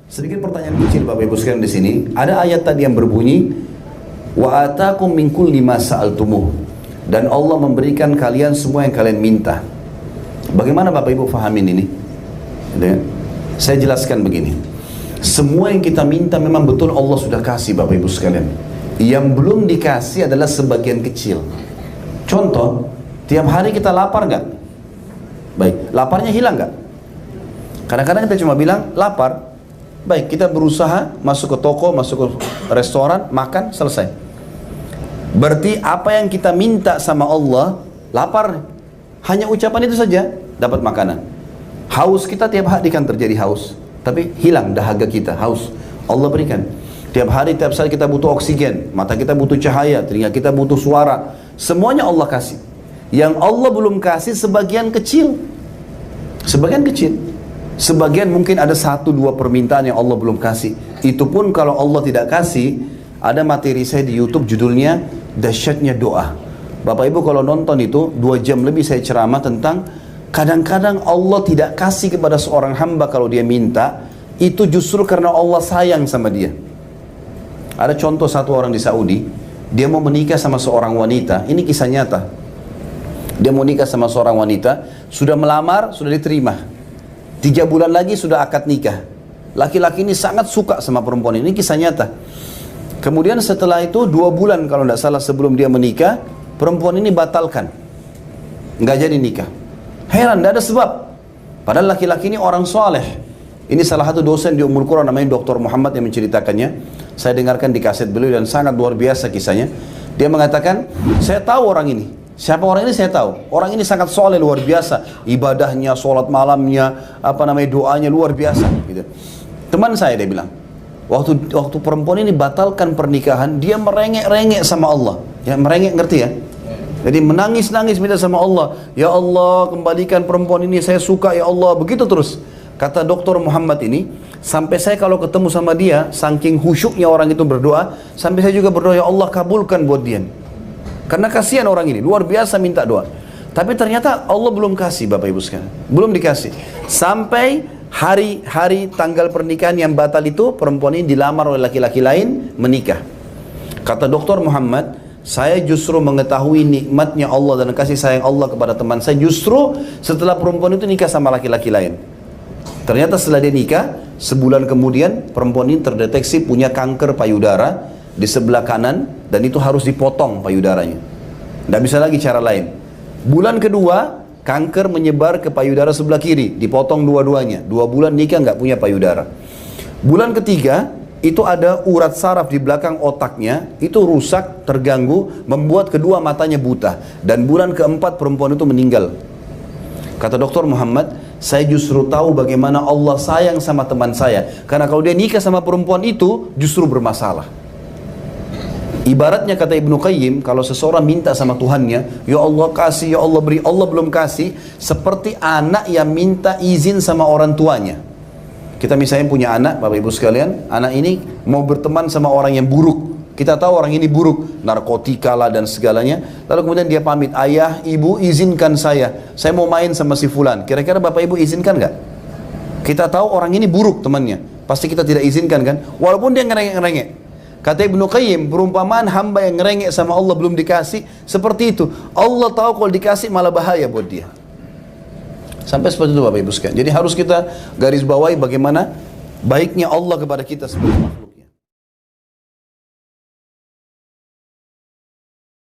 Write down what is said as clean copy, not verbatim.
Sedikit pertanyaan kecil Bapak Ibu sekalian di sini. Ada ayat tadi yang berbunyi wa atakum min kulli ma sa'altumuh, dan Allah memberikan kalian semua yang kalian minta. Bagaimana Bapak Ibu fahamin ini? Saya jelaskan begini. Semua yang kita minta memang betul Allah sudah kasih Bapak Ibu sekalian. Yang belum dikasih adalah sebagian kecil. Contoh, tiap hari kita lapar nggak? Baik, laparnya hilang nggak? Kadang-kadang kita cuma bilang lapar. Baik, kita berusaha masuk ke toko, masuk ke restoran, makan, selesai. Berarti apa yang kita minta sama Allah, lapar. Hanya ucapan itu saja, dapat makanan. Haus kita tiap hari kan terjadi haus. Tapi hilang dahaga kita, haus. Allah berikan. Tiap hari, tiap saat kita butuh oksigen. Mata kita butuh cahaya, telinga kita butuh suara. Semuanya Allah kasih. Yang Allah belum kasih sebagian kecil. Sebagian kecil. Sebagian mungkin ada 1-2 permintaan yang Allah belum kasih. Itu pun kalau Allah tidak kasih. Ada materi saya di YouTube judulnya Dahsyatnya Doa. Bapak Ibu kalau nonton itu 2 jam lebih saya ceramah tentang kadang-kadang Allah tidak kasih kepada seorang hamba kalau dia minta. Itu justru karena Allah sayang sama dia. Ada contoh satu orang di Saudi. Dia mau menikah sama seorang wanita. Ini kisah nyata. Dia mau nikah sama seorang wanita. Sudah melamar, sudah diterima. 3 bulan lagi sudah akad nikah. Laki-laki ini sangat suka sama perempuan ini. Ini kisah nyata. Kemudian setelah itu 2 bulan kalau tidak salah sebelum dia menikah, perempuan ini batalkan. Nggak jadi nikah. Heran, tidak ada sebab. Padahal laki-laki ini orang soleh. Ini salah satu dosen di Ummul Qura namanya Dr. Muhammad yang menceritakannya. Saya dengarkan di kaset beliau dan sangat luar biasa kisahnya. Dia mengatakan, saya tahu orang ini. Siapa orang ini saya tahu. Orang ini sangat soleh luar biasa. Ibadahnya, sholat malamnya, doanya luar biasa. Gitu. Teman saya dia bilang, waktu perempuan ini batalkan pernikahan, dia merengek-rengek sama Allah. Ya merengek ngerti ya? Jadi menangis-nangis minta sama Allah. Ya Allah kembalikan perempuan ini, saya suka ya Allah. Begitu terus. Kata Dr. Muhammad ini, sampai saya kalau ketemu sama dia, saking khusyuknya orang itu berdoa, sampai saya juga berdoa, ya Allah kabulkan buat dia. Karena kasihan orang ini, luar biasa minta doa. Tapi ternyata Allah belum kasih Bapak Ibu sekalian. Belum dikasih. Sampai hari tanggal pernikahan yang batal itu, perempuan ini dilamar oleh laki-laki lain, menikah. Kata Dr. Muhammad, saya justru mengetahui nikmatnya Allah dan kasih sayang Allah kepada teman saya justru setelah perempuan itu nikah sama laki-laki lain. Ternyata setelah dia nikah, sebulan kemudian perempuan ini terdeteksi punya kanker payudara di sebelah kanan dan itu harus dipotong payudaranya. Tidak bisa lagi cara lain. Bulan kedua, kanker menyebar ke payudara sebelah kiri, dipotong dua-duanya. 2 bulan nikah nggak punya payudara. Bulan ketiga, itu ada urat saraf di belakang otaknya, itu rusak, terganggu, membuat kedua matanya buta. Dan bulan keempat perempuan itu meninggal. Kata Dr. Muhammad, saya justru tahu bagaimana Allah sayang sama teman saya. Karena kalau dia nikah sama perempuan itu, justru bermasalah. Ibaratnya kata Ibnu Qayyim, kalau seseorang minta sama Tuhannya, ya Allah kasih, ya Allah beri, Allah belum kasih, seperti anak yang minta izin sama orang tuanya. Kita misalnya punya anak, Bapak Ibu sekalian, anak ini mau berteman sama orang yang buruk. Kita tahu orang ini buruk, narkotika lah dan segalanya. Lalu kemudian dia pamit, ayah, ibu izinkan saya mau main sama si fulan. Kira-kira Bapak Ibu izinkan nggak? Kita tahu orang ini buruk temannya, pasti kita tidak izinkan kan? Walaupun dia ngerengek-ngerengek. Kata Ibnu Qayyim, perumpamaan hamba yang ngerengek sama Allah belum dikasih, seperti itu. Allah tahu kalau dikasih malah bahaya buat dia. Sampai seperti itu Bapak Ibu sekalian. Jadi harus kita garis bawahi bagaimana baiknya Allah kepada kita sebagai makhluk.